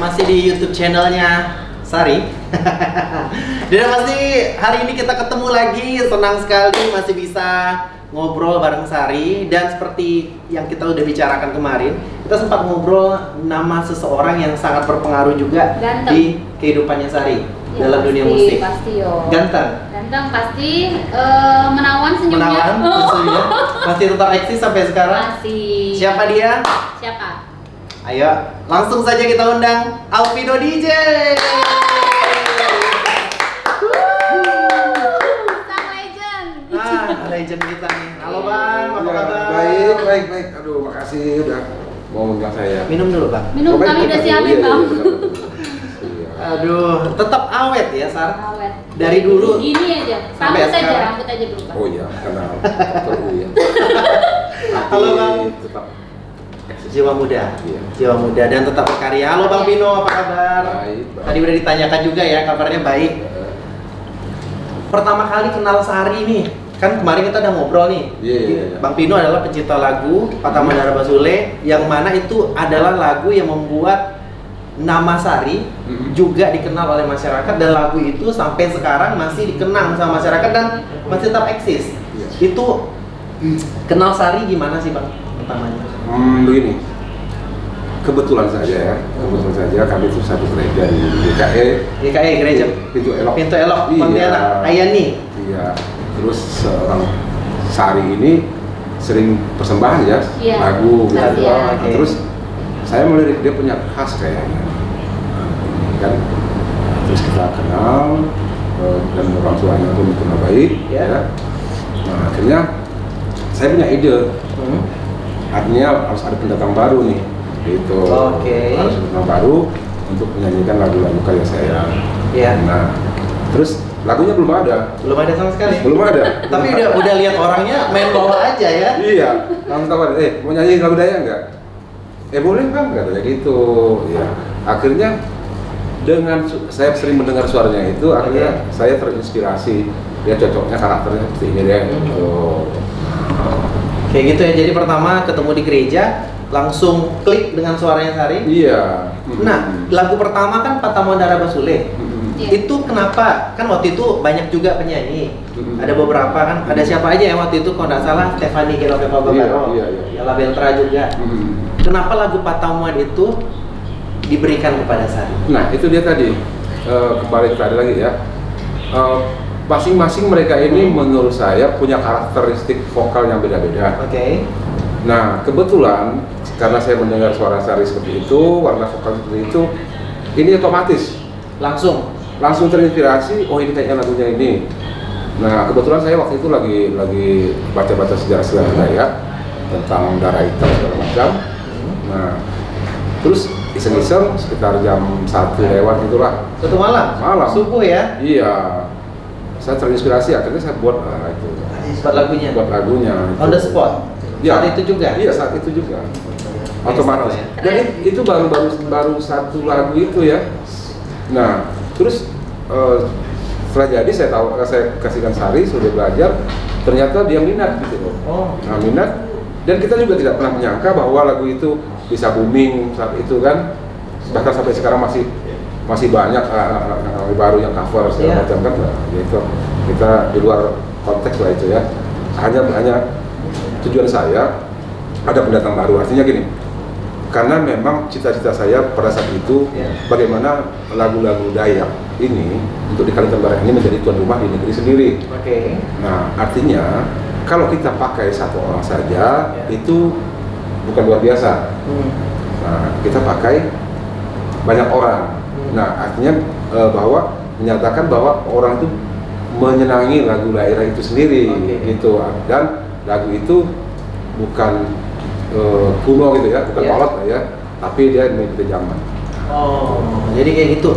masih di YouTube channelnya Sari. Dan pasti hari ini kita ketemu lagi, senang sekali masih bisa ngobrol bareng Sari. Dan seperti yang kita udah bicarakan kemarin, kita sempat ngobrol nama seseorang yang sangat berpengaruh juga Ganteng. di kehidupannya Sari Ya, dalam dunia musik. Pasti yo. Ganteng, Ganteng pasti, menawan senyumnya. menawan, tentunya. Masih tetap eksis sampai sekarang. Masih. Siapa dia? Siapa? Ayo, langsung saja kita undang Alvino DJ. Sang legend. Legend kita nih. Halo Bang, apa Ya, kabar? baik. Aduh, makasih udah mau undang saya. Minum dulu Bang. Minum baik, kami baik. udah Oh, siapin, iya, Bang. iya, benar. Aduh, tetap awet ya Sar. Awet. Dari dulu. Gini aja. Sampai Rambut aja, sekarang. rambut aja dulu, Bang. Oh iya, kenal. Betul, iya. Halo, Bang. Tetap eksis. Jiwa muda, Iya. jiwa muda dan tetap berkarya. Halo Bang Pino, apa kabar? Baik. Tadi udah ditanyakan juga ya, kabarnya baik. Pertama kali kenal Sari nih, kan kemarin kita udah ngobrol nih. Iya. Bang Pino adalah pencipta lagu Patah Mandara Basule, yang mana itu adalah lagu yang membuat nama Sari juga dikenal oleh masyarakat, dan lagu itu sampai sekarang masih dikenang sama masyarakat dan masih tetap eksis. Iya. Itu kenal Sari gimana sih Bang pertamanya? Begini. Kebetulan saja kami itu satu gereja di DKE. GKE Gereja Pintu Elok. Pintu Elok, Iya. Pontianak, Ayani. Iya. Terus seorang Sari ini sering persembahan ya, Iya. lagu gitu. Iya. Nah, Oke. terus saya melirik dia punya khas kayaknya, kan. Terus kita kenal dan orang tuanya pun kenal baik, Iya. ya. Nah akhirnya saya punya ide, artinya harus ada pendatang baru nih, gitu. Oke. Harus pendatang baru untuk menyanyikan lagu-lagu karya saya. Iya. Nah, terus lagunya belum ada. Belum ada sama sekali. Belum ada. Tapi udah lihat orangnya main bawah aja ya. Iya, langsung tawarin, mau nyanyi lagu Daya nggak? Boleh Bang, katanya gitu. Ya, akhirnya dengan saya sering mendengar suaranya itu, akhirnya saya terinspirasi. Dia cocoknya karakternya seperti ini deh. Gitu. Kayak gitu ya. Jadi pertama ketemu di gereja, langsung klik dengan suaranya Sari. Iya. Nah, lagu pertama kan Patah Mandara Basule. Iya. Itu kenapa? Kan waktu itu banyak juga penyanyi. Ada beberapa kan. Ada siapa aja ya waktu itu kalau nggak salah Stefani Gelovepa Babaro. Iya. Yala Beltra juga. Kenapa lagu Patamuan itu diberikan kepada Sari? Nah, itu dia tadi. Kembali tadi lagi ya. Masing-masing mereka ini menurut saya punya karakteristik vokal yang beda-beda. Oke. Nah, kebetulan karena saya mendengar suara Sari seperti itu, warna vokal seperti itu, ini otomatis langsung terinspirasi. Oh, ini kayaknya lagunya ini. Nah, kebetulan saya waktu itu lagi baca-baca sejarah Daya tentang darah hitam segala macam. Nah, terus iseng-iseng sekitar jam 1 lewat itulah. Satu malam. Subuh ya. Iya. Saya terinspirasi, akhirnya saya buat itu. Buat lagunya. Buat lagunya. On the spot. Ya. Saat itu juga. Iya, saat itu juga. Otomatis. Ya. Dan itu baru satu lagu itu ya. Nah, terus setelah jadi saya kasihkan Sari, sudah belajar, ternyata dia minat gitu loh. Oh. Nah, minat, dan kita juga tidak pernah menyangka bahwa lagu itu bisa booming saat itu kan. Bahkan sampai sekarang masih banyak anak baru yang cover segala macam kan. Nah, itu kita di luar konteks lah itu ya. Hanya tujuan saya ada pendatang baru, artinya gini, karena memang cita-cita saya pada saat itu bagaimana lagu-lagu Dayak ini untuk di Kalimantan Barat ini menjadi tuan rumah di negeri sendiri. Oke. Nah, artinya kalau kita pakai satu orang saja itu bukan luar biasa. Nah, kita pakai banyak orang. Nah, artinya bahwa menyatakan bahwa orang itu menyenangi lagu daerah itu sendiri, gitu. Dan lagu itu bukan kuno gitu ya, bukan kolot ya, tapi dia mengikuti zaman. Oh, jadi kayak gitu.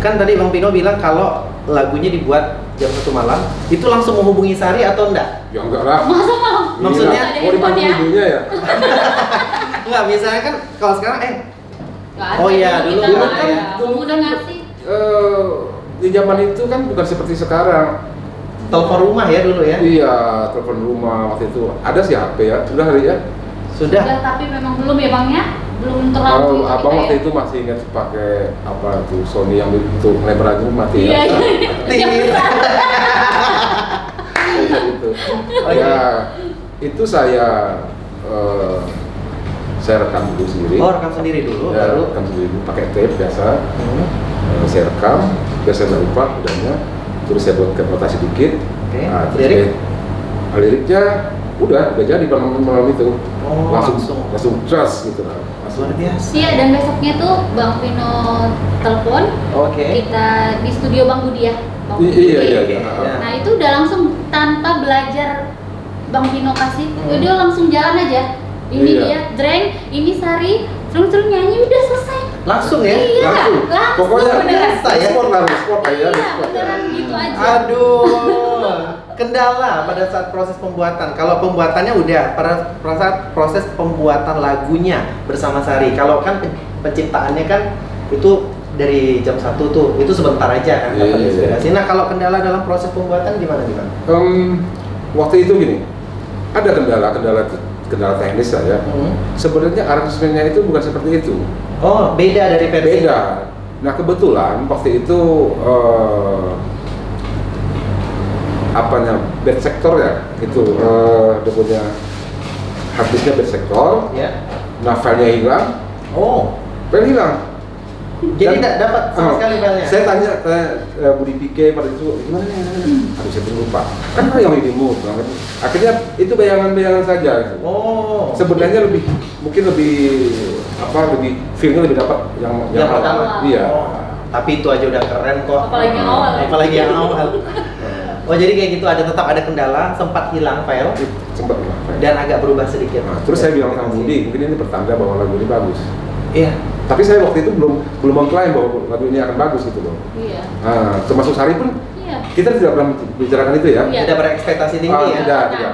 Kan tadi Bang Pino bilang kalau lagunya dibuat jam 1 malam, itu langsung menghubungi Sari atau enggak? Ya enggak lah. Masa mau? Maksudnya, mau dipanggil ibunya ya? Enggak, misalnya kan kalau sekarang Nggak ada, oh iya, kita dulu nggak kan- ada. Kamu udah ngasih. Di zaman itu kan bukan seperti sekarang. telepon rumah ya dulu ya. Iya, telepon rumah waktu itu ada sih HP ya, sudah hari ya. Sudah. tapi memang belum ya Bang ya? Belum terlalu Abang gitu waktu ya? itu masih ingat pakai apa tuh Sony yang itu lebar aja mati Iya, ya. iya. Tinggi. Itu. Ya itu saya rekam dulu sendiri. Oh, rekam sendiri dulu, Ya, baru. rekam sendiri dulu pakai tape biasa. Hmm. Saya rekam, biasa saya lupa udahnya. Terus saya buat notasi dikit. Oke. Nah, terus Lirik? liriknya udah jadi malam itu. Oh, langsung trust gitu lah. Luar biasa. Iya, dan besoknya tuh Bang Vino telepon, Oke. kita di studio Bang Budi ya. Bang Budi. Iya. Oke, ya. Nah itu udah langsung tanpa belajar Bang Vino kasih, Hmm. udah langsung jalan aja. Ini Iya. dia, Dreng, ini Sari, terus nyanyi udah selesai. Langsung ya? Iya, Langsung. Pokoknya beneran. biasa ya. Sport lah, sport aja. Iya, sport ya. beneran gitu aja. Aduh, kendala pada saat proses pembuatan. Kalau pembuatannya udah, pada proses pembuatan lagunya bersama Sari. Kalau kan penciptaannya kan itu dari jam 1 tuh, itu sebentar aja kan dapat Iya. inspirasi. Nah, kalau kendala dalam proses pembuatan gimana? Waktu itu gini, ada kendala teknis lah ya. Sebenarnya aransemennya itu bukan seperti itu. Oh, beda dari versi. Beda. Nah kebetulan waktu itu bed sektor ya itu dia punya harddisknya bed sektor. Ya. Nah filenya hilang, Oh, file hilang. jadi Dan- tidak dapat sama sekali filenya. Saya tanya ke Budi Pike pada itu gimana nih? Aduh saya lupa. Kan yang inimu, akhirnya itu bayangan-bayangan saja. Gitu. Oh. Sebenarnya mungkin lebih feelnya lebih dapat Yang pertama. Iya. Oh, tapi itu aja udah keren kok. Apalagi yang awal ya. Apalagi yang awal. Oh, jadi kayak gitu tetap ada kendala, sempat hilang file Sempat dan agak berubah sedikit. Nah, terus saya bilang sama Budi, mungkin ini pertanda bahwa lagu ini bagus. Iya. Tapi saya waktu itu belum mengklaim bahwa lagu ini akan bagus gitu loh. Iya. Nah, termasuk Sari pun Iya. kita tidak pernah bicarakan itu ya. Iya. Tidak berekspektasi tinggi ya.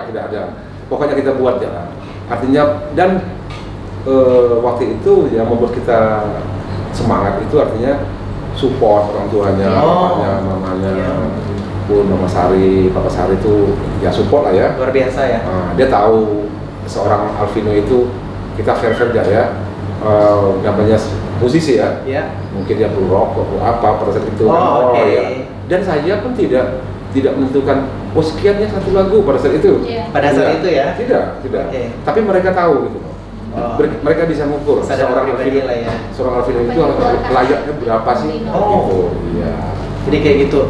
Tidak ada. Pokoknya kita buat jalan. Artinya dan waktu itu yang membuat kita semangat itu artinya support orang tuanya, Oh. bapaknya, mamanya, Iya. pun Mama Sari, Papa Sari itu ya support lah ya. Luar biasa ya. Nah, dia tahu seorang Alvino itu kita fair ya, namanya musisi ya. Iya. Mungkin dia perlu rokok, perlu apa pada saat itu. Oh, oke. Ya. Dan saya pun tidak menentukan sekiannya satu lagu pada saat itu. Iya. Pada saat itu ya. Tidak. Oke. Tapi mereka tahu gitu. Oh. Mereka bisa mengukur Sadar pribadi lah ya. seorang Alvino itu layaknya berapa sih? Oh. Gitu. Iya. Jadi kayak gitu.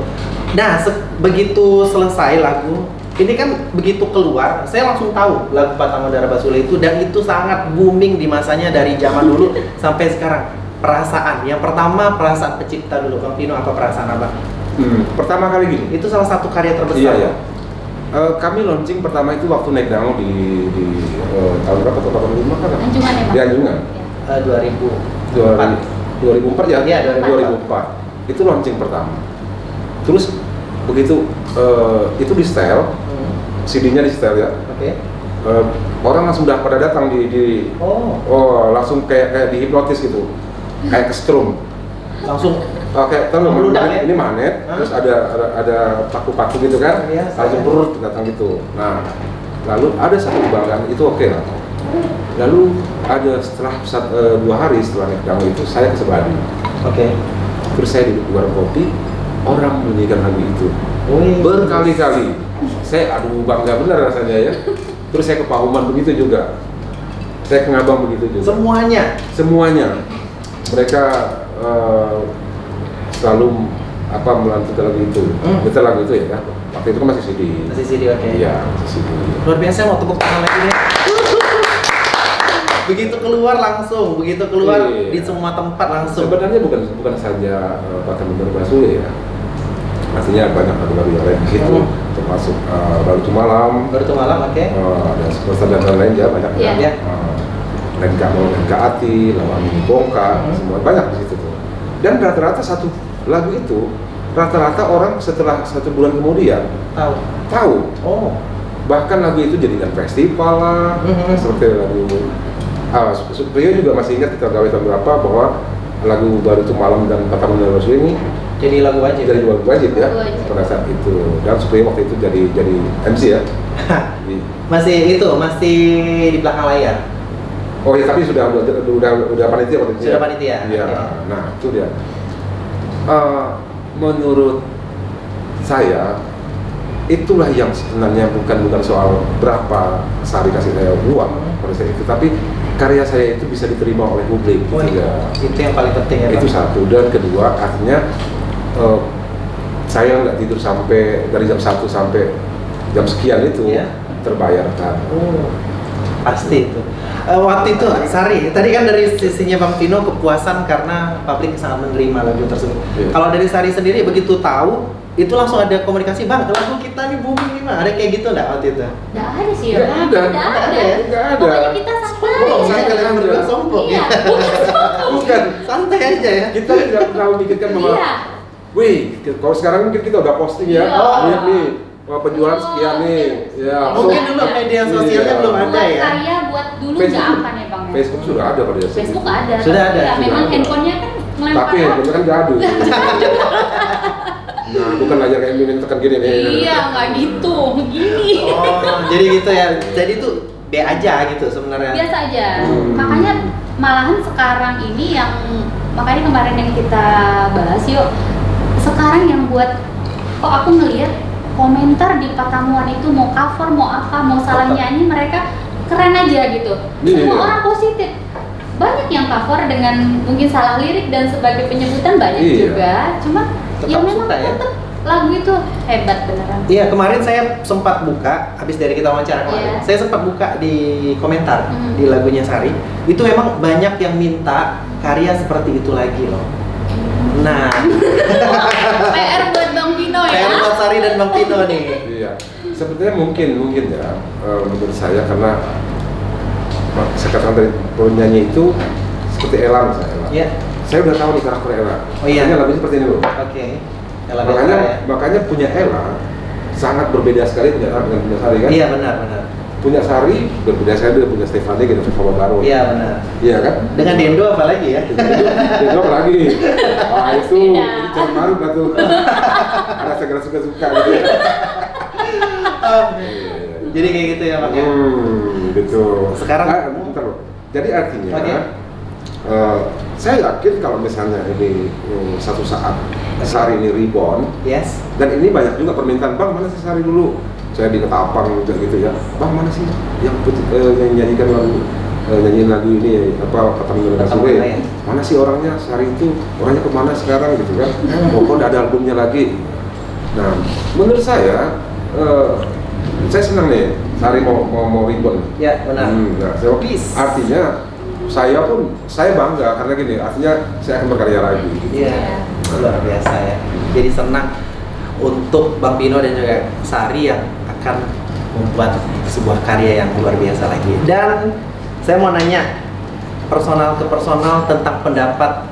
Nah, begitu selesai lagu, ini kan begitu keluar, saya langsung tahu lagu Patang Udara Basule itu, dan itu sangat booming di masanya dari zaman dulu sampai sekarang. Perasaan, yang pertama perasaan pencipta dulu, Bang Vino, apa perasaan Abang? Pertama kali gini. Itu salah satu karya terbesar. Iya, iya. Kami launching pertama itu waktu naik danau di tahun berapa? Tahun 85 kan? Anjungan ya Bang? Di Anjungan. Iya. 2004. 2004 ya? Iya, 2004. Itu launching pertama. Terus begitu itu di setel, CD-nya di setel ya. Oke. Orang langsung udah pada datang di langsung kayak dihipnotis gitu. Kayak ke-strum. Langsung Kayak tahu Meludak ya? ini magnet, Hah? terus ada paku-paku gitu kan, Iya, langsung saya. berut datang gitu. Nah, lalu ada satu kebanggaan itu oke lah. Lalu ada setelah 2 hari setelah naik danau itu saya ke Sebadi. Oke. Terus saya di warung kopi, orang menyanyikan lagu itu Wih. berkali-kali. Saya bangga benar rasanya ya. Terus saya ke Pahuman begitu juga. Saya ke Ngabang begitu juga. Semuanya. Mereka selalu melantunkan lagu itu. Betul lagu itu ya. Waktu itu kan masih CD. Masih CD, oke. Iya, masih CD. Luar biasa, mau tepuk tangan lagi deh. Begitu keluar Iya. di semua tempat langsung. Sebenarnya bukan saja Patang Udara Basule ya. Artinya banyak lagu-lagu yang lain di situ, termasuk Baru Tuh Malam. Baru Tuh Malam, oke. Ada superstar dan lain ya banyak Iya. ya. Lenka Ati, Lawan Mini Bongka, semua banyak di situ tuh. Dan rata-rata satu lagu itu, rata-rata orang setelah 1 bulan kemudian tahu. Oh. Bahkan lagu itu jadikan festival lah, seperti lagu Supriyo juga masih ingat kita gawe tahun berapa bahwa lagu Baru Tuh Malam dan Patang Udara Basule ini Jadi lagu wajib. jadi lagu wajib ya Lagu wajib. pada saat itu. Dan Supriyo waktu itu jadi MC ya. masih di belakang layar. Oh ya, tapi udah panitia. Sudah panitia. Iya. Oke. Nah, itu dia. Menurut saya itulah yang sebenarnya bukan soal berapa Sari kasih saya uang pada saat itu, tapi karya saya itu bisa diterima oleh publik. Oh, gitu iya. ya. Itu yang paling penting ya. Itu Bang? satu, dan kedua artinya saya nggak tidur sampai dari jam 1 sampai jam sekian itu Iya. terbayarkan. Oh, pasti itu. Waktu itu Sari, tadi kan dari sisinya Bang Vino kepuasan karena publik sangat menerima lagu tersebut. Iya. Kalau dari Sari sendiri begitu tahu, itu langsung ada komunikasi, Bang, lagu kita nih booming nih, Bang. Ada kayak gitu nggak waktu itu? Nggak ada sih ya. Nggak ada. Nggak ada. Nggak ada. Pokoknya kita santai. Oh, saya saya kalian berdua sombong Iya. ya. Bukan, Santai aja ya. kita tidak pernah memikirkan bahwa Iya. wih, kalau sekarang mungkin kita udah posting ya, Iya. lihat nih, penjualan sekian nih, ya. Mungkin dulu media sosialnya Iya. belum ada Buat ya. karya buat dulu Facebook. jangan ya bang. Facebook sudah ada pada dasarnya. Facebook ada. Sudah tapi ada, Ya, sudah memang ada. handphonenya kan melempar. Tapi handphone kan jadul. Nah, bukan layar kayak ini tekan gini nih. Iya, nggak gitu, begini. Oh, jadi gitu ya. Jadi itu B aja gitu sebenarnya. Biasa aja. Hmm. Makanya malahan sekarang ini yang makanya kemarin yang kita bahas yuk. Sekarang yang buat kok aku ngelihat komentar di Patamuan itu mau cover, mau apa, mau salah nyanyi mereka keren aja gitu. Iya. Semua orang positif. Banyak yang cover dengan mungkin salah lirik dan sebagai penyebutan banyak Iya. juga. Cuma Tetap ya memang suka ya. tetap lagu itu hebat beneran. Iya, kemarin saya sempat buka, habis dari kita wawancara kemarin, Iya. saya sempat buka di komentar Hmm. di lagunya Sari. Itu memang banyak yang minta karya seperti itu lagi loh. Nah, PR buat Bang Vino ya. PR buat Sari dan Bang Vino nih. Iya, sebetulnya mungkin ya, menurut saya karena sekarang dari penyanyi itu seperti Ella misalnya. Ella. Iya. Saya udah tahu nih karakter Ella. Oh iya. Makanya lagunya seperti ini loh. Oke. Ella Makanya Betra ya. makanya punya Ella sangat berbeda sekali dengan punya Sari kan. Iya, benar. Punya Sari berbeda sekali dengan punya Stefani gitu, Stefano baru. Iya, benar. Iya kan? Dengan Dendo apalagi ya? Itu apa lagi? Wah itu Beda. cara baru lah tuh. Ada segala suka gitu. Jadi kayak gitu ya, Bang ya. Gitu. Sekarang- bentar loh. Jadi artinya, Oke. saya yakin kalau misalnya ini satu saat Sari ini rebound, Yes. dan ini banyak juga permintaan, Bang mana sih Sari dulu? Saya di Ketapang gitu ya, Bang mana sih yang nyanyikan lagu nyanyiin lagu ini apa Pertamina Pertamina, ya. Sore? Mana sih orangnya? Sari itu orangnya kemana sekarang gitu kan? Oh kok udah ada albumnya lagi? Nah menurut saya senang nih Sari mau rebound. Ya, benar. Nah, Peace. artinya saya bangga karena gini, artinya saya akan berkarya lagi. Iya, luar biasa ya. Jadi senang untuk Bang Pino dan juga Sari yang akan membuat sebuah karya yang luar biasa lagi. Dan saya mau nanya personal ke personal tentang pendapat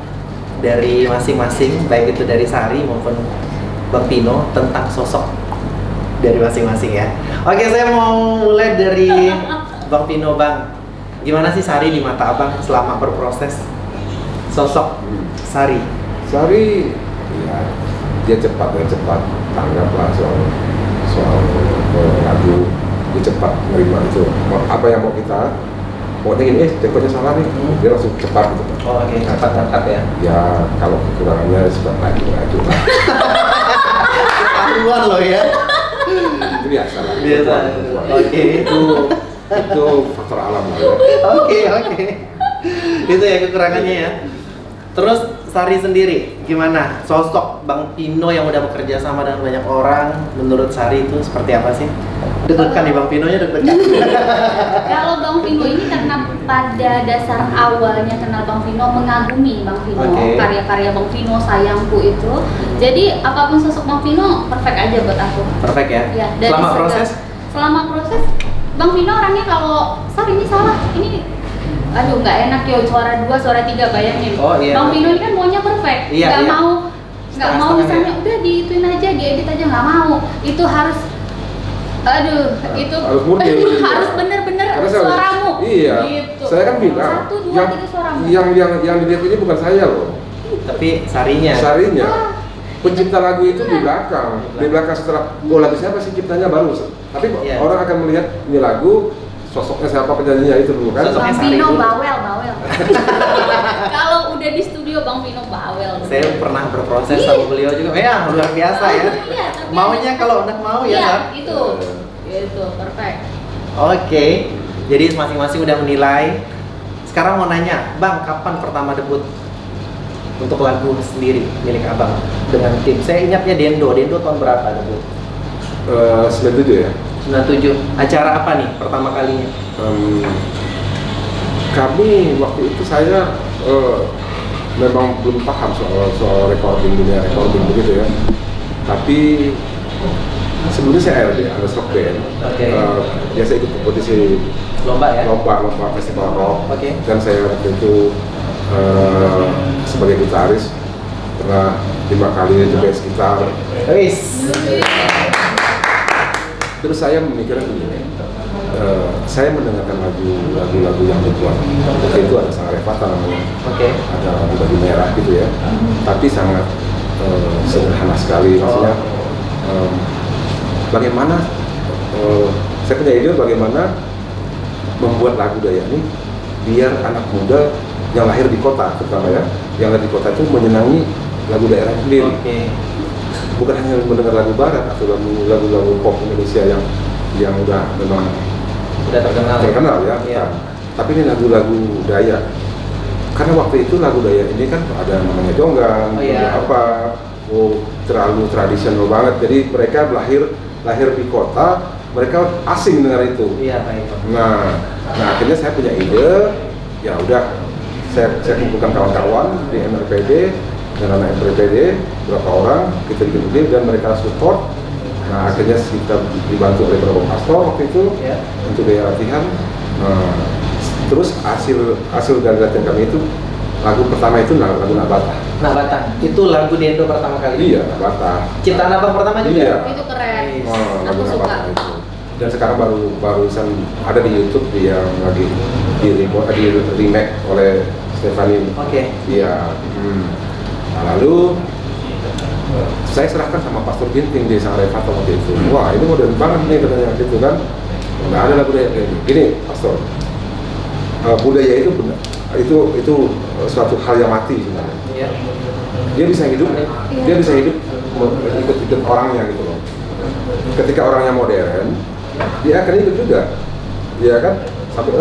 dari masing-masing, baik itu dari Sari maupun Bang Pino tentang sosok dari masing-masing ya. Oke, saya mau mulai dari Bang Pino, Bang. Gimana sih Sari di mata Abang selama berproses sosok Sari? Sari, ya dia cepat tanggaplah soal lagu, dia cepat menerima itu. Apa yang mau kita, pokoknya gini, tempatnya salah nih, dia langsung cepat gitu. Oh, oke, cepat tangkap ya. Ya kalau kekurangannya cepat lagi lah. Ketahuan loh ya. Itu biasa lah. Biasa. Oke. Itu faktor alam lah ya. Oke. Itu ya kekurangannya ya. Terus Sari sendiri, gimana sosok Bang Pino yang udah bekerja sama dengan banyak orang? Menurut Sari itu seperti apa sih? Deg-degan nih Bang Pinonya deg-degan. Kalau Bang Vino ini karena pada dasar awalnya kenal Bang Vino, mengagumi Bang Vino, Oke. karya-karya Bang Vino, sayangku itu. Jadi apapun sosok Bang Vino perfect aja buat aku. Perfect ya. Ya, dari Selama segala- proses? Selama proses, Bang Vino orangnya kalau Sar ini salah, ini aduh nggak enak yo, suara 2, suara 3 bayangin. Oh, iya. Bang Vino ini kan maunya perfect, Iya, nggak iya. mau Setengah-setengah misalnya ya. udah diituin aja, diedit aja, nggak mau. Itu harus, aduh, itu Harus murni. harus bener-bener Karena saya- suaramu. Iya. Gitu. Saya kan bilang 1, 2, yang 3 suaramu. yang dilihat ini bukan saya loh. Tapi Sarinya. Sarinya. Wah, Pencipta lagu itu di belakang setelah lagu siapa sih ciptanya baru. Tapi Iya. orang akan melihat ini lagu sosoknya siapa penyanyinya itu dulu kan. Sosoknya Bang Sari Vino dulu. bawel. Kalau udah di studio Bang Vino bawel. Saya pernah berproses sama beliau juga. Ya, luar biasa ya. Iya, tapi Maunya kalau udah mau ya, iya, Sar? itu. Itu perfect. Oke. Jadi masing-masing udah menilai. Sekarang mau nanya, Bang, kapan pertama debut untuk lagu sendiri milik Abang dengan tim? Saya ingatnya Dendo tahun berapa debut? 97 ya. 97. Acara apa nih pertama kalinya? Kami waktu itu saya memang belum paham soal dunia recording begitu ya. Tapi sebelumnya saya ARD, ada rock band. Oke. Biasa ikut kompetisi Lomba ya? lomba festival rock. Oke. Dan saya waktu itu sebagai gitaris pernah 5 kali juga gitar. Wis. Terus saya memikirkan begini, saya mendengarkan lagu-lagu yang dibuat waktu itu ada Sang Revata namanya, Oke. ada lagu baju merah gitu ya, tapi sangat sederhana sekali maksudnya. Bagaimana saya punya ide bagaimana membuat lagu Dayak ini biar anak muda yang lahir di kota terutama ya, yang lahir di kota itu menyenangi lagu daerah sendiri. Oke. Bukan hanya mendengar lagu barat atau lagu-lagu pop Indonesia yang udah memang Udah terkenal. ya. Iya. Tapi ini lagu-lagu Dayak. Karena waktu itu lagu Dayak ini kan ada namanya Jonggang, Oh, iya. apa, terlalu tradisional banget. Jadi mereka lahir di kota, mereka asing dengar itu. Iya, baik. Nah akhirnya saya punya ide, ya udah saya kumpulkan kawan-kawan di MRPD dengan anak MRPD berapa orang kita bikin dan mereka support. Nah akhirnya kita dibantu oleh beberapa pastor waktu itu Ya. untuk biaya latihan. Terus hasil dari latihan kami itu lagu pertama itu lagu Nabata. Nabata. Itu lagu Dendo pertama kali. Iya, Nabata. Ciptaan Abang pertama juga? Iya. Itu keren. Lagu Aku suka. Nabata itu. Dan sekarang barusan ada di YouTube yang lagi di remake oleh Stefani. Oke. Iya. Nah, lalu saya serahkan sama Pastor Ginting di Sang Revata waktu itu. Wah, ini modern banget nih katanya gitu kan. Nggak ada lagu kayak gini. Gini, Pastor. Budaya itu benar. Itu suatu hal yang mati sebenarnya. Iya. Dia bisa hidup ikut orangnya gitu loh. Ketika orangnya modern, dia akan ikut juga. Dia kan sampai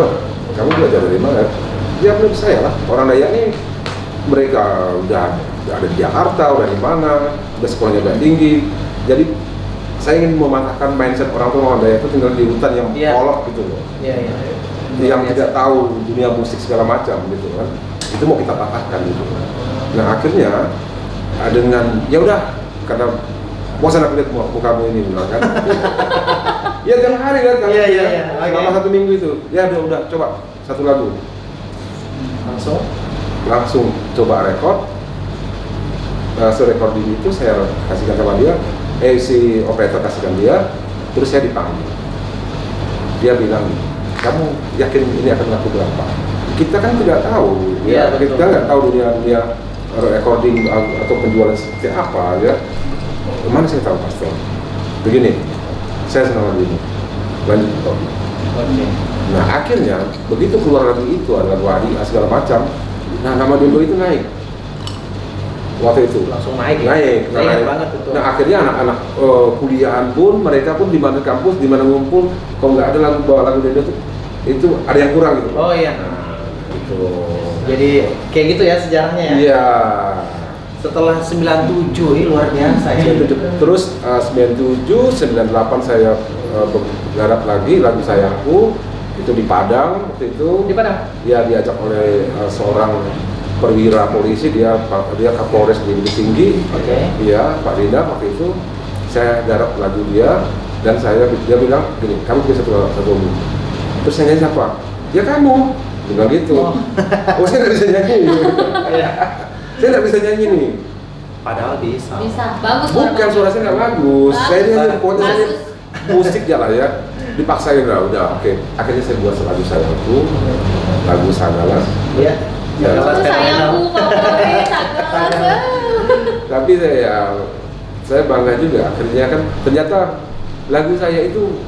kamu belajar dari mana? Ya menurut saya lah, orang Dayak ini mereka udah ada di Jakarta, udah di mana, udah sekolahnya udah tinggi. Jadi saya ingin mematahkan mindset orang tua orang Dayak itu tinggal di hutan yang kolot gitu loh. Iya. Yang tidak tahu dunia musik segala macam gitu kan. Itu mau kita patahkan gitu. Nah akhirnya dengan ya udah karena bosan aku lihat mukamu ini bilang kan. Ya tiap hari kan kan. Iya. Selama 1 minggu itu. Ya udah coba satu lagu. Langsung coba rekod. Recording itu saya kasihkan sama dia. Si operator kasihkan dia. Terus saya dipanggil. Dia bilang, kamu yakin ini akan laku berapa? Kita kan tidak tahu, Iya, kita nggak tahu dunia recording atau penjualan seperti apa ya. Mana saya tahu Pastor? Begini, saya senang begini, lanjut recording. Oke. Nah akhirnya begitu keluar lagu itu ada lagu Adi segala macam, nah nama Dendo itu naik. Waktu itu Langsung naik ya? naik. Naik banget itu. Nah akhirnya anak-anak kuliahan pun mereka pun di mana kampus di mana ngumpul kalau nggak ada lagu bawa lagu Dendo itu ada yang kurang gitu. Oh iya. Nah, gitu. Jadi kayak gitu ya sejarahnya ya? Iya. Setelah 97 ini luar biasa ya. Terus 97, 98 saya garap lagi lagu Sayangku itu di Padang waktu itu. Di Padang? Ya diajak oleh seorang perwira polisi, dia Kapolres di Bukit Tinggi. Oke. Iya, Pak Dinda waktu itu saya garap lagu dia dan dia bilang gini, kamu bisa satu. Terus saya nyanyi siapa? Ya kamu. Dia bilang gitu. Oh saya nggak bisa nyanyi. Iya. Saya nggak bisa nyanyi nih. Padahal bisa. Bisa, bagus. Bukan suara saya nggak bagus. Saya nyanyi pokoknya saya Bagus. musik jalan ya. Dipaksain lah udah. Oke. Akhirnya saya buat lagu Sayangku, lagu Sanggalas. Iya. Ya. Itu sayangku favorit, Sanggalas. Tapi saya bangga juga. Akhirnya kan ternyata lagu saya itu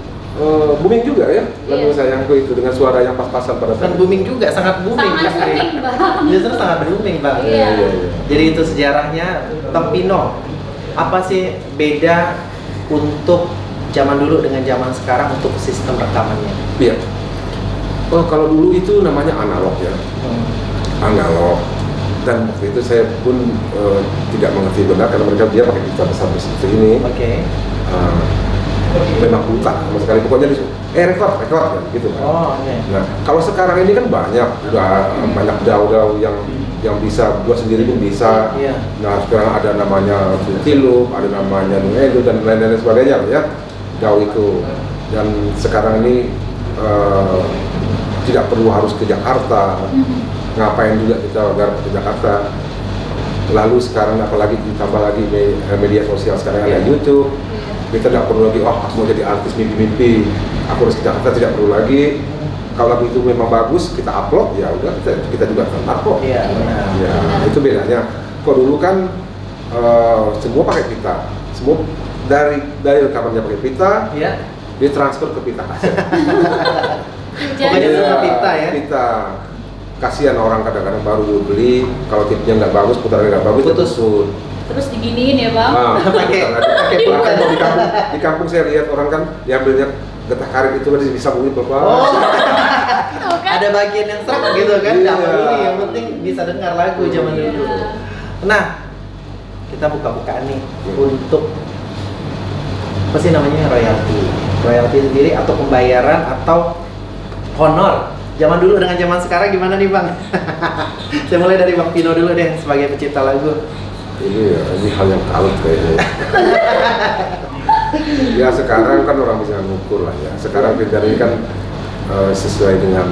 booming juga ya lagu Iya. Sayang aku itu dengan suara yang pas-pasan pada Dan saat booming juga, sangat booming. Sangat Kak Sari. booming, Bang. Justru sangat booming Bang. Iya. Jadi itu sejarahnya. Bang Pino, apa sih beda untuk zaman dulu dengan zaman sekarang untuk sistem rekamannya? Iya. Oh, kalau dulu itu namanya analog ya, analog. Dan waktu itu saya pun tidak mengerti benar karena dia pakai gitar besar seperti ini. Oke. Memang buta sama sekali, pokoknya disuruh record ya, gitu kan. Oh, oke. Nah, kalau sekarang ini kan udah banyak DAW yang bisa buat sendiri pun bisa. Iya. Nah, sekarang ada namanya Fruity Loop, ada namanya Nuedo dan lain-lain sebagainya ya, DAW itu. Dan sekarang ini tidak perlu harus ke Jakarta. Ngapain juga kita garap ke Jakarta. Lalu sekarang apalagi ditambah lagi media sosial sekarang ada YouTube. Kita tidak perlu lagi, aku mau jadi artis mimpi-mimpi, aku harus ke Jakarta, tidak perlu lagi. Kalau lagu itu memang bagus, kita upload, ya udah kita juga akan upload. Iya, benar. Ya, itu bedanya. Kalau dulu kan semua pakai pita, semua dari rekamannya pakai pita, Iya. dia transfer ke pita kaset. Pokoknya Jadi semua pita ya. Pita. Kasihan orang kadang-kadang baru beli, kalau tipnya nggak bagus, putarannya nggak bagus, Putus. putus. terus diginiin ya, Bang. Pakai pulpen. Bahkan di kampung saya lihat orang kan diambilnya getah karet itu kan bisa bunyi pelan. Oh, Tuh kan? ada bagian yang serak gitu kan? Iya. Nggak peduli, yang penting bisa dengar lagu zaman Iya. dulu. Nah, kita buka-bukaan nih untuk apa sih namanya, royalti sendiri atau pembayaran atau honor. Zaman dulu dengan zaman sekarang gimana nih Bang? Saya mulai dari Bang Pino dulu deh sebagai pencipta lagu. Ini hal yang kalut kayaknya. Ya sekarang kan orang bisa mengukur lah ya. Sekarang kita ini kan sesuai dengan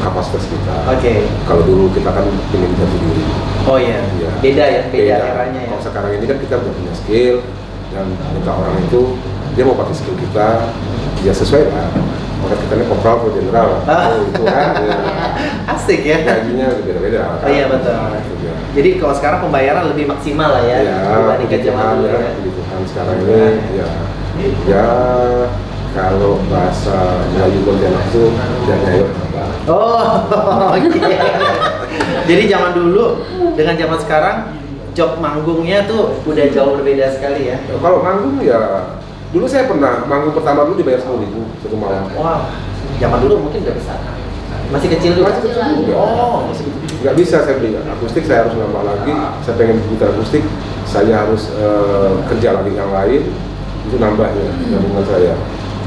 kapasitas kita. Oke. Kalau dulu kita kan ingin jati diri. Oh iya. Iya. Beda ya, beda eranya ya. Kalau sekarang ini kan kita udah punya skill dan minta orang itu dia mau pakai skill kita, dia sesuai lah. Maka kita ini kopral atau jenderal, itu kan. Ya. Asik ya. Gajinya beda-beda. Oh iya betul. Ya. Jadi kalau sekarang pembayaran lebih maksimal lah ya, dibandingkan zaman dulu ya. Gitu kan sekarang ini ya kalau bahasa Melayu Pontianak itu dan nyayo. Oh, oke. Jadi zaman dulu dengan zaman sekarang job manggungnya tuh udah jauh berbeda sekali ya. Kalau manggung ya dulu saya pernah manggung pertama dulu dibayar 10.000 satu malam. Wah, zaman dulu mungkin udah besar. Masih kecil juga. Masih kecil juga. Oh, masih kecil. Nggak bisa saya beli akustik, saya harus nambah lagi. Saya pengen gitar akustik, saya harus kerja lagi yang lain, itu nambahnya tabungan saya.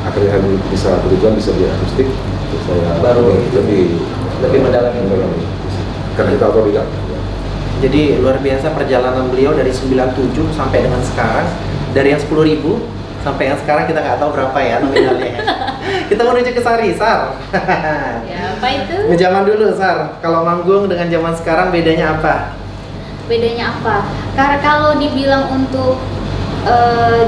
Akhirnya saya bisa berjuang bisa beli akustik, terus saya Baru lebih mendalami. Karena kita otodidak. Jadi luar biasa perjalanan beliau dari 97 sampai dengan sekarang, dari yang 10.000 sampai yang sekarang kita nggak tahu berapa ya nominalnya. Kita menuju ke Sari, Sar. Ya, apa itu? Zaman dulu, Sar. Kalau manggung dengan zaman sekarang bedanya apa? Bedanya apa? Karena kalau dibilang untuk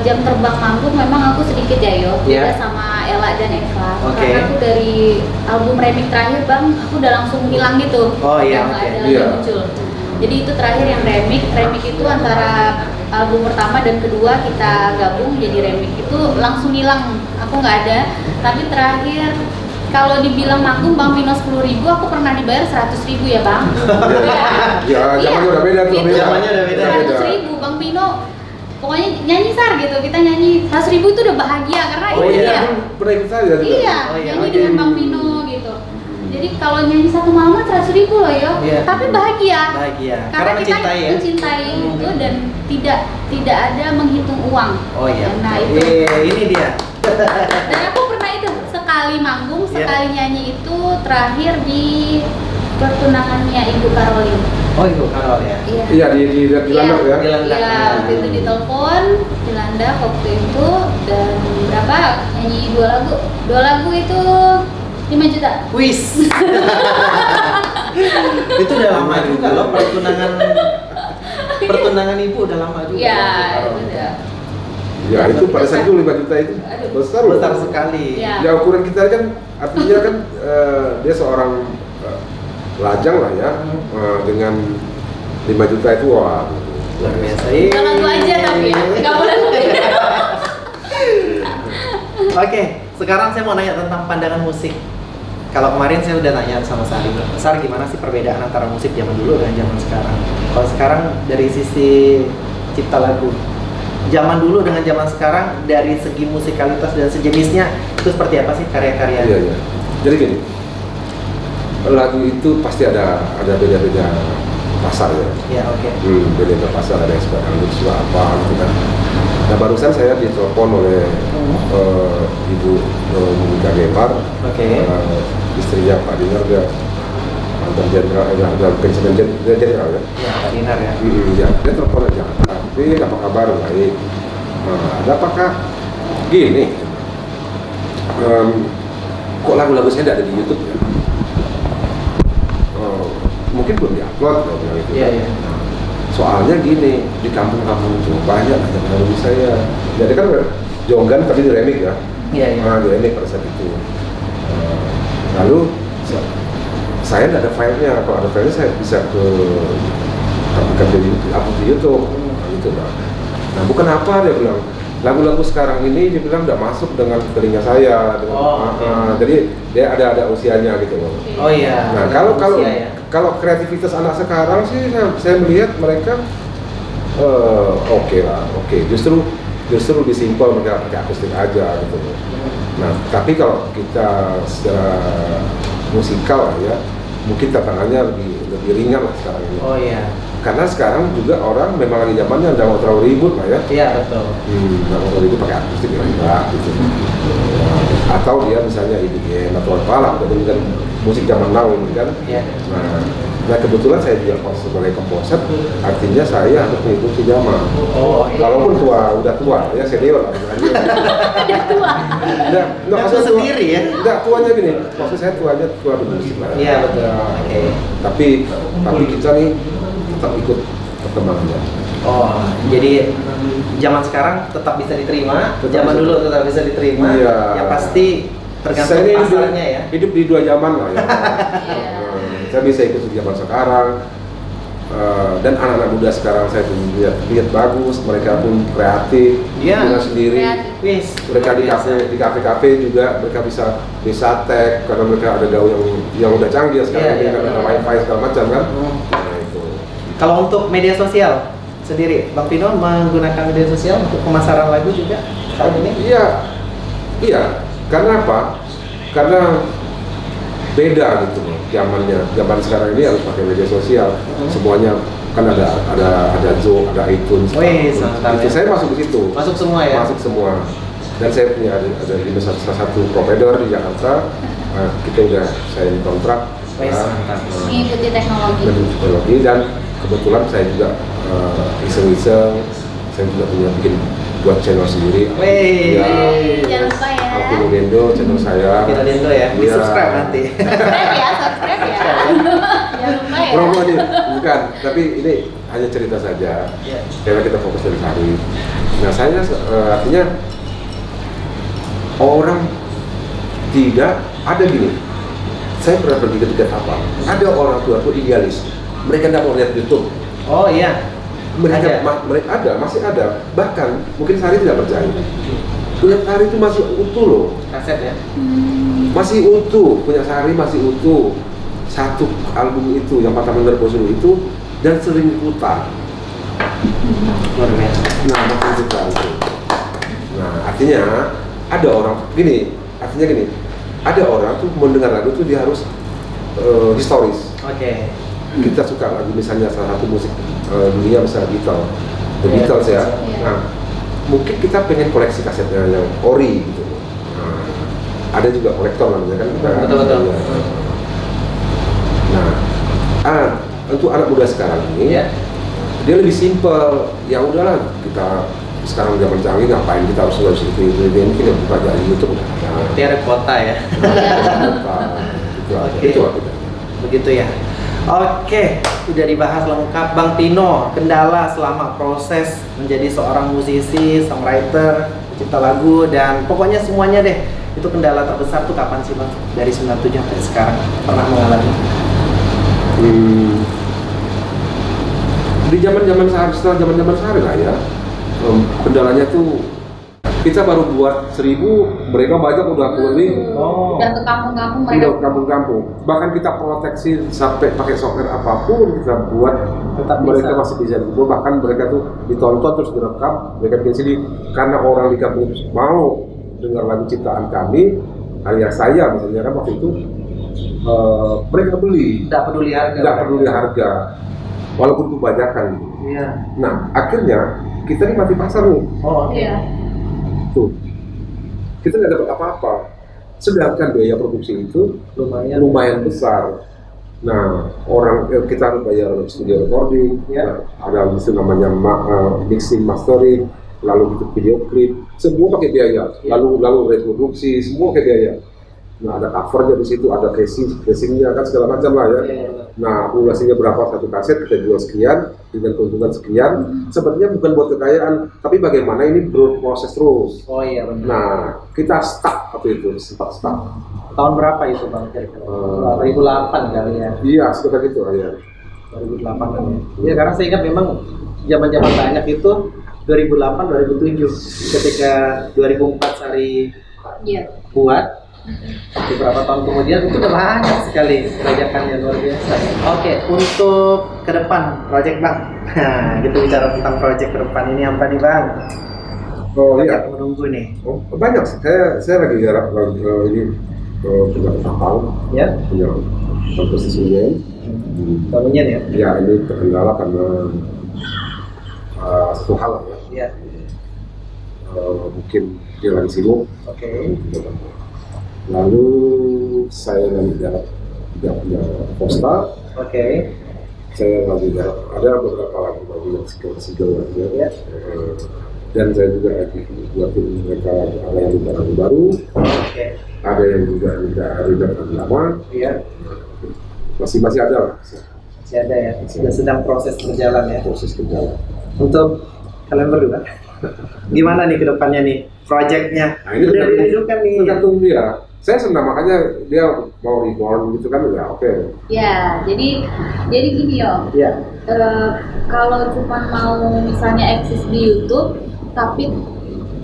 jam terbang manggung memang aku sedikit ya Yo, beda Yeah. sama Ella dan Eva. Oke. Karena aku dari album remix terakhir Bang, aku udah langsung hilang gitu. Oh, iya, Udah nggak oke. ada lagi Iya. muncul. Jadi itu terakhir yang remix itu antara album pertama dan kedua kita gabung jadi remix itu langsung hilang, aku nggak ada. Tapi terakhir kalau dibilang manggung Bang Pino 10.000, aku pernah dibayar 100.000 ya Bang. Ya, zamannya udah beda tuh. Itu, Zamannya udah beda. 100.000 Bang Pino. Pokoknya nyanyi Sar gitu, kita nyanyi 100.000 itu udah bahagia karena Oh itu iya, dia. pernah ikut saya juga. Iya, Oh iya, nyanyi oke. dengan Bang Pino gitu. Jadi kalau nyanyi satu malam 100.000 loh Yo, Iya. tapi bahagia. Bahagia. Karena kita mencintai ya. mencintai itu dan tidak ada menghitung uang. Oh iya. Nah itu. Ini dia. Dan aku pernah itu sekali manggung, Iya. sekali nyanyi itu terakhir di pertunangannya Ibu Karolin. Oh Ibu Karol ya. Iya. Iya di Landak ya. Di Landak. Iya, waktu itu ditelepon di Landak waktu itu dan berapa nyanyi dua lagu itu 5 juta. Wis. Itu udah lama juga loh pertunangan ibu udah lama juga. Iya, Ibu Karol. itu udah. Ya itu pada saat itu 5 juta itu Aduh. besar loh. Besar sekali. Iya. Ya ukuran kita kan artinya kan dia seorang lajang lah ya dengan 5 juta itu wah Luar biasa. Bukan lagu aja tapi ya, nggak boleh lebih. Oke, sekarang saya mau nanya tentang pandangan musik. Kalau kemarin saya udah nanya sama Sari, Sari gimana sih perbedaan antara musik zaman dulu dengan zaman sekarang? Kalau sekarang dari sisi cipta lagu, zaman dulu dengan zaman sekarang dari segi musikalitas dan sejenisnya itu seperti apa sih karya-karyanya? Iya, iya. Jadi gini, lagu itu pasti ada beda-beda pasar ya. Ya, oke. Beda-beda pasar, ada yang suka apa gitu kan. Nah barusan saya ditelepon oleh Ibu Monika Gepar, istrinya Pak Dinar, dia mantan jenderal, dalam pensiun jenderal ya. Ya, Pak Dinar ya. Ya, dia telepon aja. Tapi apa kabar? Baik. Ada apakah gini? Kok lagu-lagu saya tidak ada di YouTube ya? Mungkin belum diupload kalau bilang itu. Iya, iya. Soalnya gini, di kampung-kampung itu banyak aja lagu saya. Jadi kan Jonggan tapi di remix ya. Iya, iya. Di remix pada saat itu. Lalu saya tidak ada filenya. Kalau ada filenya saya bisa bukan di YouTube. Gitu lah. Nah bukan apa dia bilang. Lagu-lagu sekarang ini dia bilang tidak masuk dengan telinga saya. Jadi dia ada usianya gitu loh. Oh iya. Nah kalau kreativitas anak sekarang sih saya melihat mereka oke lah. Justru lebih simpel, mereka pakai akustik aja gitu. Nah tapi kalau kita secara musikal ya mungkin tantangannya lebih ringan lah sekarang ini. Oh iya. Karena sekarang juga orang memang lagi zamannya udah mau terlalu ribut lah ya. Iya betul. Nggak mau terlalu ribut pakai akustik ya enggak gitu. Atau dia misalnya EDM atau apalah, dengan musik zaman now ini kan. Iya. Nah kebetulan saya juga sebagai komposer, artinya saya harus mengikuti zaman. Oh, Walaupun udah tua, ya senior lah. Udah tua. Nggak tua sendiri ya? Enggak, tuanya gini, maksud saya tua di musik lah. Iya betul. Oke. Tapi kita nih tetap ikut perkembangannya. Oh, jadi zaman sekarang tetap bisa diterima, zaman dulu tetap bisa diterima. Iya. Ya pasti tergantung Saya pasarnya ya. hidup di dua zaman lah ya. Saya bisa ikut di zaman sekarang. Dan anak-anak muda sekarang saya lihat bagus, mereka pun kreatif, Iya. punya sendiri. Wis, Mereka di kafe-kafe juga mereka bisa tag karena mereka ada gaul yang udah canggih sekarang ini, karena ada wifi segala macam kan. Nah, itu. Kalau untuk media sosial sendiri, Bang Pino menggunakan media sosial untuk pemasaran lagu juga saat ini? Iya. Karena apa? Karena beda gitu loh zamannya. Zaman sekarang ini harus pakai media sosial. Semuanya kan ada Zoom, ada iTunes. Wih, itu saya masuk di situ. Masuk semua ya? Masuk semua. Dan saya punya ada di salah satu provider di Jakarta. Kita udah saya kontrak. Mengikuti teknologi. Dan kebetulan saya juga iseng-iseng. Saya juga bikin buat channel sendiri. Jangan lupa ya. Alvino Dendo, channel saya. Alvino Dendo ya, di subscribe nanti. Subscribe ya. Jangan lupa ya. Promo aja, bukan. Tapi ini hanya cerita saja. Karena kita fokus dari karir. Nah saya artinya orang tidak ada gini. Saya pernah pergi ke dekat apa? Ada orang tua idealis. Mereka tidak mau lihat YouTube. Oh iya. Mereka masih ada. Bahkan mungkin Sari tidak percaya. Punya Sari itu masih utuh loh. Kaset ya. Masih utuh, punya Sari masih utuh. Satu album itu yang Patah Bener Bosulu itu dan sering diputar. Luar biasa. Nah, masih diputar itu. Nah, artinya ada orang gini. Ada orang tuh mendengar lagu tuh dia harus historis. Oke. Kita suka lagu misalnya salah satu musik dunia misalnya The Beatles ya. Nah, mungkin kita pengen koleksi kasetnya yang ori gitu. Nah, ada juga kolektor namanya kan. Betul. Nah, untuk anak muda sekarang ini dia lebih simpel. Ya udahlah, kita sekarang zaman canggih ngapain kita harus itu ini kita buka dari YouTube udah ada. Berarti ada kuota ya. Itu aja. Begitu ya. Oke, udah dibahas lengkap Bang Pino, kendala selama proses menjadi seorang musisi, songwriter, pencipta lagu, dan pokoknya semuanya deh. Itu kendala terbesar tuh kapan sih Bang? Dari 97 sampai sekarang pernah mengalami? Di zaman-zaman Sari, setelah zaman-zaman Sari lah ya. Kendalanya tuh Kita baru buat 1000, mereka banyak udah keliling. Oh. Dan ke kampung-kampung Udah mereka. kampung-kampung. Bahkan kita proteksi sampai pakai software apapun kita buat, Tetap mereka bisa. masih bisa dibuat. Bahkan mereka tuh ditonton terus direkam, mereka bikin sini karena orang di kampung itu mau dengar lagu ciptaan kami, alias saya misalnya kan waktu itu mereka beli, Tidak peduli harga. nggak peduli harga, walaupun kebanyakan. Iya. Nah akhirnya kita nih mati pasar nih. Oh, oke. Iya. Tuh, kita nggak dapat apa-apa. Sedangkan biaya produksi itu lumayan besar. Nah, kita harus bayar studio recording, Ya. ada itu namanya mixing, mastering, lalu itu video klip, semua pakai biaya. Ya. Lalu reproduksi, semua pakai biaya. Nah, ada covernya di situ, ada casingnya kan segala macam lah ya. Iya. Nah, durasinya berapa satu kaset, kita jual sekian dengan keuntungan sekian. Sebenarnya bukan buat kekayaan, tapi bagaimana ini berproses terus. Oh iya benar. Nah, kita stuck waktu itu, stuck. Tahun berapa itu Bang? Kira-kira? 2008 kali ya. Iya, sekitar gitu ya. 2008 kan ya. Iya, karena saya ingat memang zaman-zaman banyak itu 2008 2007 ketika 2004 Sari Iya. buat beberapa tahun kemudian itu udah banyak sekali kerajakannya, luar biasa. Oke, untuk ke depan project Bang. Nah, kita bicara tentang project ke depan ini apa nih Bang? Oh Banyak iya, menunggu nih. oh, banyak. Saya lagi garap ini punya kapal, Ya, punya komposisinya. bangunnya ya. Ya ini terkendala karena satu hal ya. Iya. Mungkin dia lagi sibuk. Oke. Lalu saya lagi garap tidak punya posta. Oke. Saya lagi garap ada beberapa lagu yang single Ya. dan saya juga lagi buatin mereka ada yang minta lagu baru, Oke. ada yang juga minta lagu lama, Iya. masih ada lah Masih ada ya. Sudah sedang proses berjalan ya. proses berjalan. Untuk kalian berdua, gimana nih ke depannya nih projectnya? Nah ini Udah ditunjukkan nih. tergantung dia. Saya senang makanya dia mau reborn gitu kan ya oke. Ya, jadi gini yo. Iya. Kalau cuma mau misalnya eksis di YouTube, tapi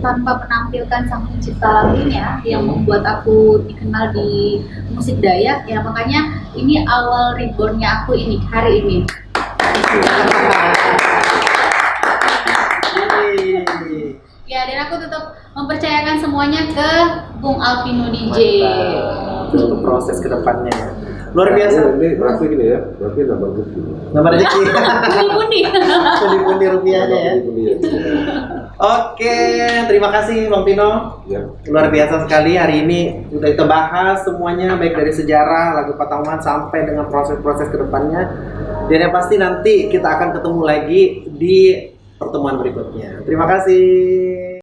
tanpa menampilkan sang pencipta lagunya yang membuat aku dikenal di musik Dayak, ya makanya ini awal rebornnya aku ini hari ini. Ya, dan aku tetap mempercayakan semuanya ke Bung Alvino DJ. Itu untuk proses ke depannya ya. Luar biasa. Ini berarti gini ya, berarti nambah rezeki. Nama rezeki. Pundi-pundi. Pundi-pundi rupiahnya ya. Oke, terima kasih Bang Pino. Ya. Luar biasa sekali hari ini udah kita bahas semuanya baik dari sejarah lagu Patangan sampai dengan proses-proses kedepannya. Dan yang pasti nanti kita akan ketemu lagi di pertemuan berikutnya. Terima kasih.